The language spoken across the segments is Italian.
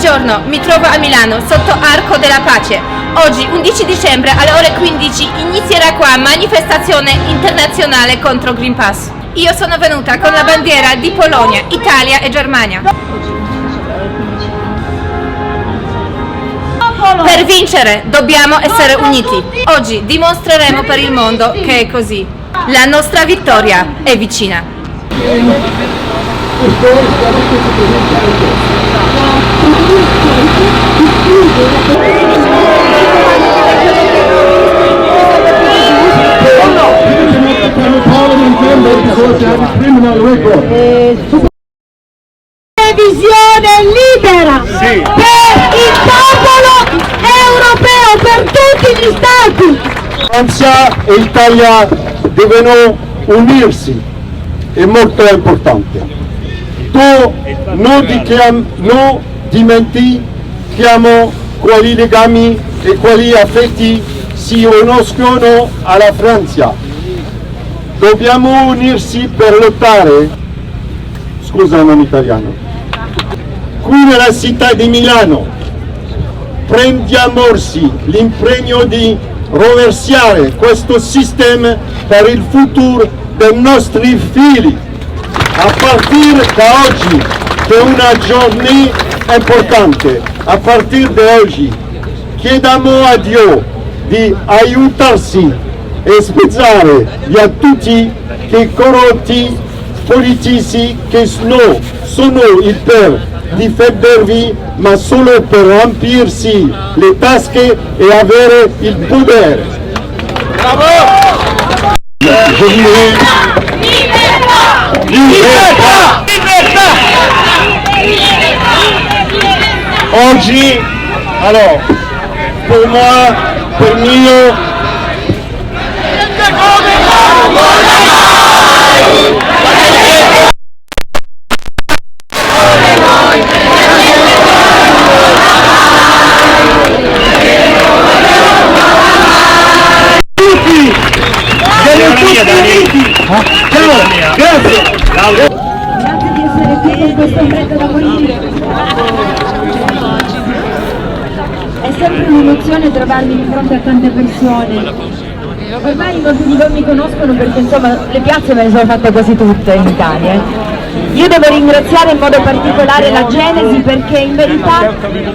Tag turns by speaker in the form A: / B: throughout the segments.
A: Buongiorno, mi trovo a Milano, sotto Arco della Pace. Oggi, 11 dicembre, alle ore 15, inizierà qua manifestazione internazionale contro Green Pass. Io sono venuta con la bandiera di Polonia, Italia e Germania. Per vincere dobbiamo essere uniti. Oggi dimostreremo per il mondo che è così. La nostra vittoria è vicina.
B: Visione libera per il popolo europeo, per tutti gli stati.
C: Francia e Italia devono unirsi, è molto importante. Non dimentichiamo quali legami e quali affetti si uniscono alla Francia. Dobbiamo unirsi per lottare, scusa non italiano, qui nella città di Milano. Prendiamoci l'impegno di rovesciare questo sistema per il futuro dei nostri figli. A partire da oggi, che è una giornata importante, a partire da oggi, chiediamo a Dio di aiutarci e spezzare via tutti quei corrotti politici che sono il per difendervi, ma solo per riempirsi le tasche e avere il potere. Bravo! Libertà! Libertà! Oggi, allora, per moi, per mio,
B: Grazie di essere qui con questo freddo da morire. È sempre un'emozione trovarmi di fronte a tante persone. Ormai molti di voi mi conoscono perché insomma le piazze me le sono fatte quasi tutte in Italia. Io devo ringraziare in modo particolare la Genesi perché in verità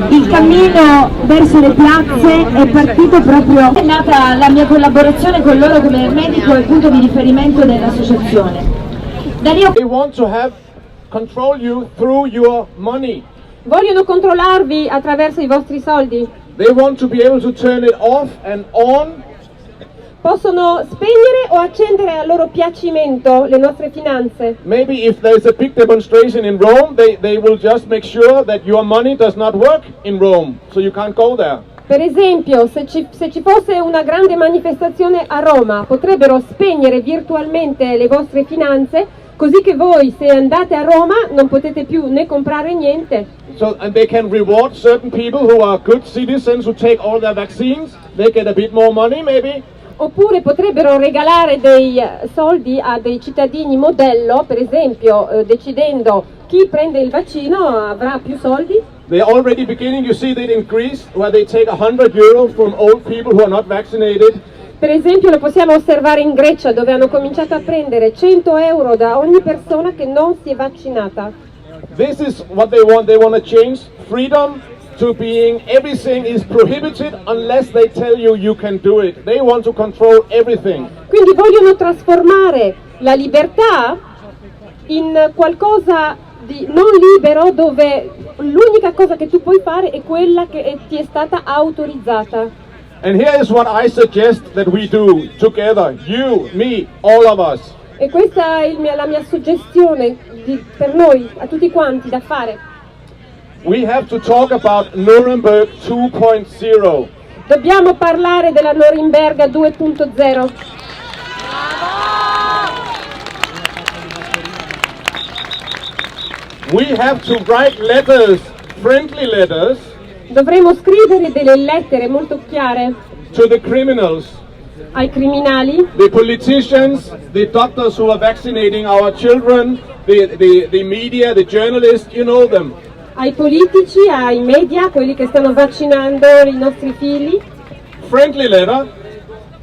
B: il cammino verso le piazze è partito proprio, è nata la mia collaborazione con loro come medico e punto di riferimento dell'associazione.
D: They want to control you through your money.
E: Vogliono controllarvi attraverso i vostri soldi.
D: They want to be able to turn it off and on.
E: Possono spegnere o accendere a loro piacimento le nostre finanze.
D: Maybe if there's a big demonstration in Rome, they will just make sure that your money does not work in Rome, so you can't go there.
E: Per esempio, se ci fosse una grande manifestazione a Roma, potrebbero spegnere virtualmente le vostre finanze, così che voi, se andate a Roma, non potete più né comprare niente.
D: And they can reward certain people who are good citizens who take all their vaccines. They get a bit more money, maybe.
E: Oppure potrebbero regalare dei soldi a dei cittadini modello, per esempio decidendo chi prende il vaccino avrà più soldi.
D: They're already beginning, you see that in Greece, where they take €100 from old people who are not vaccinated.
E: Per esempio lo possiamo osservare in Grecia, dove hanno cominciato a prendere €100 da ogni persona che non si è vaccinata.
D: This is what they want to change freedom to being everything is prohibited unless they tell you you can do it. They want to control everything.
E: Quindi vogliono trasformare la libertà in qualcosa di non libero, dove l'unica cosa che tu puoi fare è quella che ti è stata autorizzata.
D: And here is what I suggest that we do together, you, me, all of us.
E: E questa è la mia suggestione per noi, a tutti quanti, da fare.
D: We have to talk about Nuremberg 2.0.
E: Dobbiamo parlare della Norimberga 2.0.
D: We have to write letters, friendly letters,
E: Dovremo scrivere delle lettere molto chiare
D: to the criminals,
E: ai criminali,
D: the politicians, the doctors who are vaccinating our children, the media, the journalists, you know them.
E: ai politici, ai media, quelli che stanno vaccinando i nostri figli.
D: Friendly letter.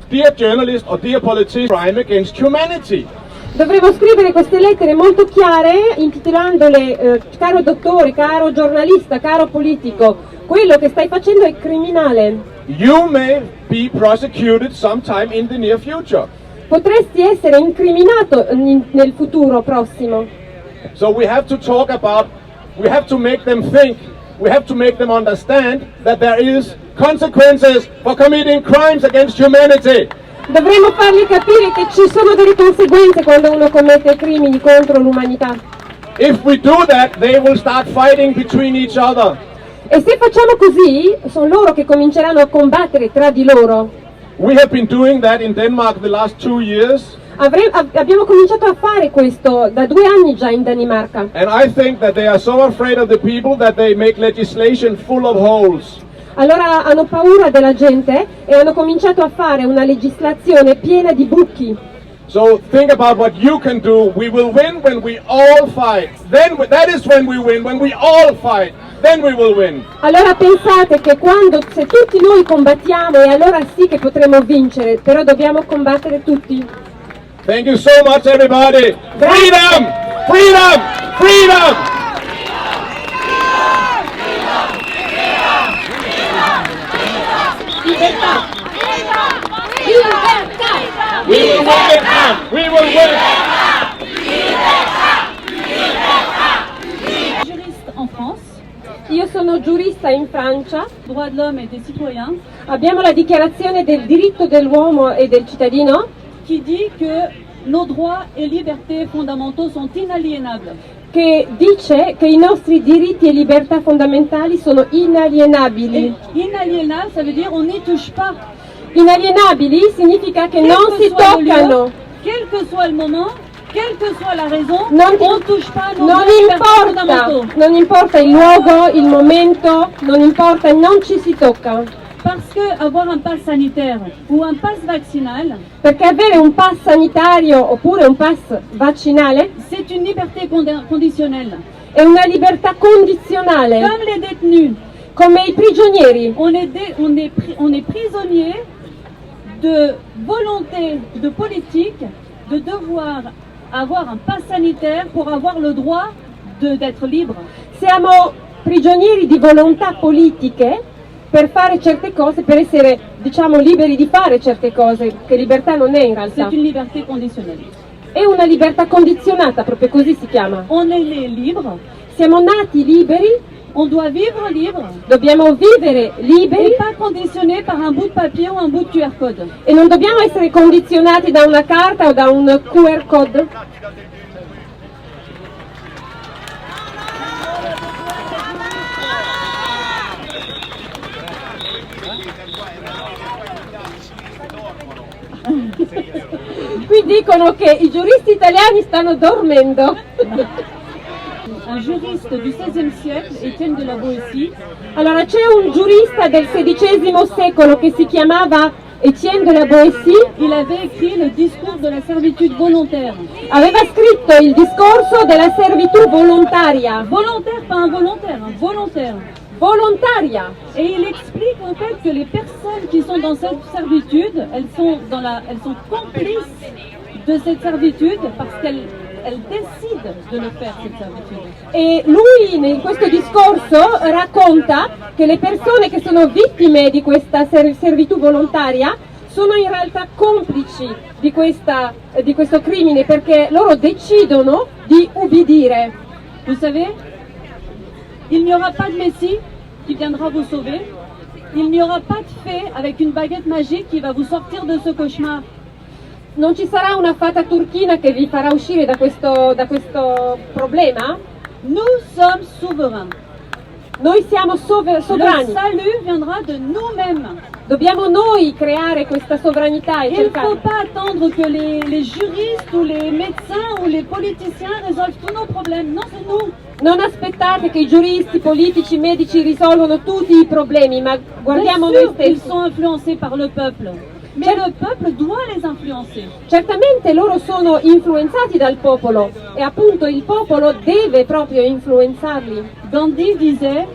D: Dear journalist or dear politician, crime against humanity.
E: Dovremmo scrivere queste lettere molto chiare, intitolandole caro dottore, caro giornalista, caro politico, quello che stai facendo è criminale.
D: You may be prosecuted sometime in the near future.
E: Potresti essere incriminato nel futuro prossimo.
D: So we have to talk about, we have to make them think, we have to make them understand that there is consequences for committing crimes against humanity.
E: Dovremmo fargli capire che ci sono delle conseguenze quando uno commette crimini contro l'umanità.
D: If we do that, they will start fighting between each other.
E: E se facciamo così, sono loro che cominceranno a combattere tra di loro.
D: We have been doing that in Denmark the last 2 years.
E: Abbiamo cominciato a fare questo da 2 anni già in Danimarca.
D: And I think that they are so afraid of the people that they make legislation full of holes.
E: Allora hanno paura della gente e hanno cominciato a fare una legislazione piena di buchi.
D: So think about what you can do. We will win when we all fight. Then that is when we win, when we all fight. Then we will win.
E: Allora pensate che se tutti noi combattiamo, e allora sì che potremo vincere, però dobbiamo combattere tutti.
D: Thank you so much, everybody. Freedom! Freedom! Freedom! We will win! We will win!
F: Juriste en France,
E: Io sono giurista in Francia,
F: droits de l'homme et des citoyens,
E: abbiamo la dichiarazione del diritto dell'uomo e del cittadino
F: qui dit que nos droits et libertés fondamentaux sont inaliénables.
E: che dice che i nostri diritti e libertà fondamentali sono inalienabili.
F: Et inaliénable, ça veut dire on n'y touche pas.
E: Inalienabili significa che
F: Quel
E: non
F: que
E: si
F: soit le
E: toccano,
F: lieu, quel que soit le moment, quelle que soit la raison,
E: Non-
F: on ne touche pas nos
E: non
F: droits et libertés
E: importa,
F: fondamentaux.
E: non importa il luogo, il momento, non importa, non ci si tocca.
F: Parce que avoir un pass sanitaire ou un pass vaccinal,
E: Perché avere un pass sanitario oppure un pass vaccinale
F: c'est une liberté conditionnelle.
E: è una libertà condizionale,
F: Comme les détenus,
E: come i prigionieri.
F: on est prisonnier de volonté de politique de devoir avoir un pass sanitaire pour avoir le droit d'être libre.
E: Siamo prigionieri di volontà politiche per fare certe cose, per essere, diciamo, liberi di fare certe cose, che libertà non è in realtà.
F: C'est une liberté conditionnelle.
E: È una libertà condizionata, proprio così si chiama.
F: On est né libre,
E: Siamo nati liberi,
F: on doit vivre libre
E: dobbiamo vivere liberi
F: et pas conditionné par un bout de papier ou un bout de QR code.
E: e non dobbiamo essere condizionati da una carta o da un QR code. Qui dicono che i giuristi italiani stanno dormendo.
F: Un juriste du XVIe siècle, Étienne de la Boétie,
E: Allora c'è un giurista del XVI secolo che si chiamava Étienne de la Boétie,
F: il avait écrit le discours de la servitude volontaire.
E: aveva scritto il discorso della servitù volontaria.
F: Volontaire, pas involontaire, volontaire.
E: Volontaria.
F: Et il explique en fait que les personnes qui sont dans cette servitude, elles sont complices de cette servitude parce qu'elles décident de le faire, cette servitude.
E: E lui in questo discorso racconta che le persone che sono vittime di questa servitù volontaria sono in realtà complici di questo crimine, perché loro decidono di ubbidire.
F: Vous savez, il n'y aura pas de Messie qui viendra vous sauver. Il n'y aura pas de fée avec une baguette magique qui va vous sortir de ce cauchemar.
E: Non ci sarà una fata turchina che vi farà uscire da questo problema.
F: Nous sommes souverains.
E: Noi siamo
F: Le
E: sovrani,
F: salut viendra de nous-mêmes.
E: dobbiamo noi creare questa sovranità e
F: Il ne faut
E: cercare.
F: pas attendre que les juristes ou les médecins ou les politiciens résolvent tous nos problèmes. Non, c'est nous.
E: Non aspettate che i giuristi, politici, medici risolvano tutti i problemi, ma guardiamo
F: Bien
E: noi
F: sûr, ils
E: stessi.
F: sont influencés par le peuple. Mais le peuple doit les influencer.
E: Certamente loro sono influenzati dal popolo e appunto il popolo deve proprio influenzarli.
F: Gandhi disait,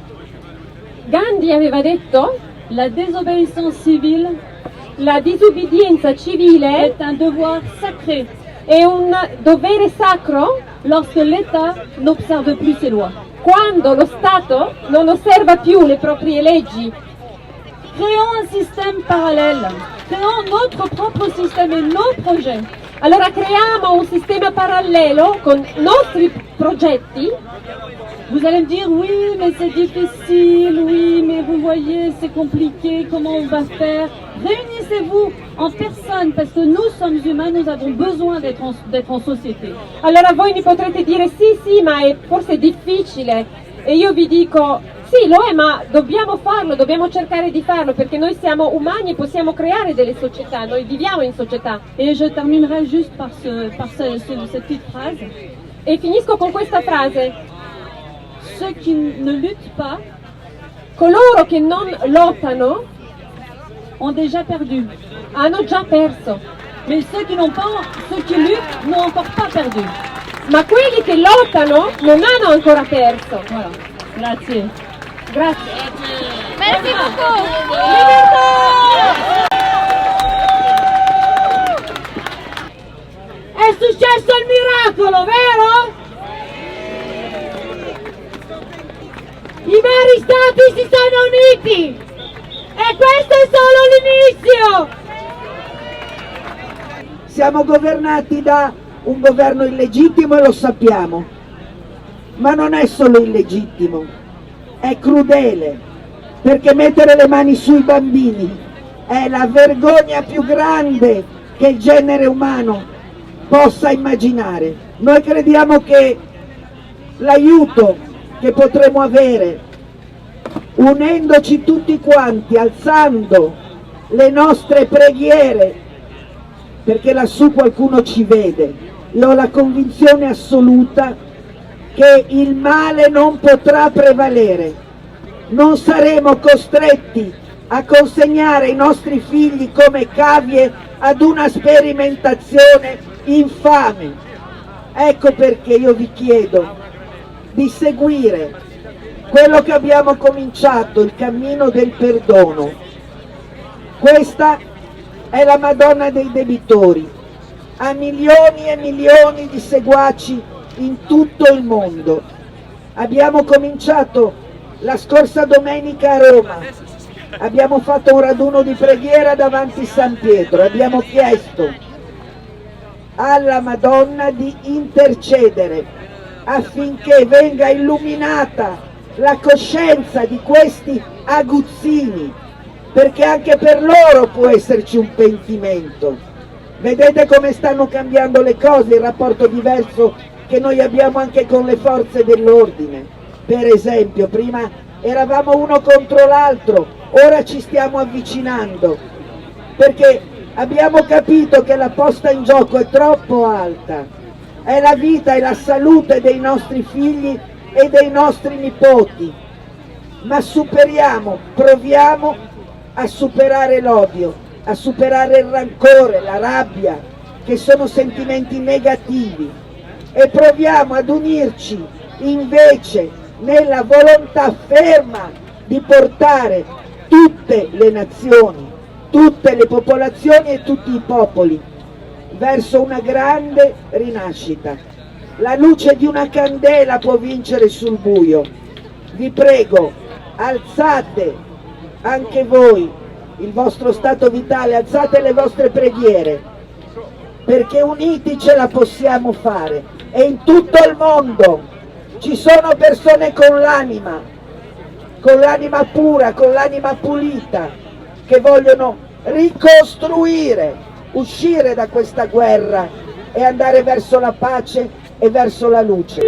E: Gandhi aveva detto:
F: la désobéissance civile
E: la disubbidienza civile
F: est un devoir sacré
E: è un dovere sacro
F: lorsque l'État n'observe plus ses lois.
E: quando lo Stato non osserva più le proprie leggi.
F: Créons un système parallèle, créons notre propre système et nos projets.
E: Allora creiamo un sistema parallelo con nostri progetti.
F: Vous allez me dire, oui, mais c'est difficile, oui, mais vous voyez, c'est compliqué, comment on va faire? Réunissez-vous en personne, parce que nous sommes humains, nous avons besoin d'être en société.
E: Allora voi mi potrete dire sì, ma è forse difficile. E io vi dico sì, lo è, ma dobbiamo farlo, dobbiamo cercare di farlo, perché noi siamo umani e possiamo creare delle società, noi viviamo in società.
F: Et je terminerai juste par cette petite phrase.
E: E finisco con questa frase:
F: ceux qui ne luttent pas
E: coloro che non lottano
F: ont déjà perdu.
E: hanno già perso,
F: Mais ceux qui luttent n'ont encore pas perdu.
E: ma quelli che lottano non hanno ancora perso.
F: Voilà. Grazie.
E: Grazie.
A: Merci beaucoup.
B: È successo il miracolo, vero? I veri stati si sono uniti e questo è solo l'inizio.
G: Siamo governati da un governo illegittimo e lo sappiamo, ma non è solo illegittimo, è crudele, perché mettere le mani sui bambini è la vergogna più grande che il genere umano possa immaginare. Noi crediamo che l'aiuto che potremo avere unendoci tutti quanti, alzando le nostre preghiere, perché lassù qualcuno ci vede. Io ho la convinzione assoluta che il male non potrà prevalere. Non saremo costretti a consegnare i nostri figli come cavie ad una sperimentazione infame. Ecco perché io vi chiedo di seguire quello che abbiamo cominciato, il cammino del perdono. Questa è la Madonna dei debitori, ha milioni e milioni di seguaci in tutto il mondo. Abbiamo cominciato la scorsa domenica a Roma, abbiamo fatto un raduno di preghiera davanti a San Pietro, abbiamo chiesto alla Madonna di intercedere affinché venga illuminata la coscienza di questi aguzzini, perché anche per loro può esserci un pentimento. Vedete come stanno cambiando le cose, il rapporto diverso che noi abbiamo anche con le forze dell'ordine. Per esempio, prima eravamo uno contro l'altro, ora ci stiamo avvicinando, perché abbiamo capito che la posta in gioco è troppo alta, è la vita e la salute dei nostri figli e dei nostri nipoti, ma proviamo a superare l'odio, a superare il rancore, la rabbia, che sono sentimenti negativi, e proviamo ad unirci invece nella volontà ferma di portare tutte le nazioni, tutte le popolazioni e tutti i popoli verso una grande rinascita. La luce di una candela può vincere sul buio. Vi prego, alzate anche voi il vostro stato vitale, alzate le vostre preghiere, perché uniti ce la possiamo fare. E in tutto il mondo ci sono persone con l'anima pura, con l'anima pulita, che vogliono ricostruire, uscire da questa guerra e andare verso la pace e verso la luce.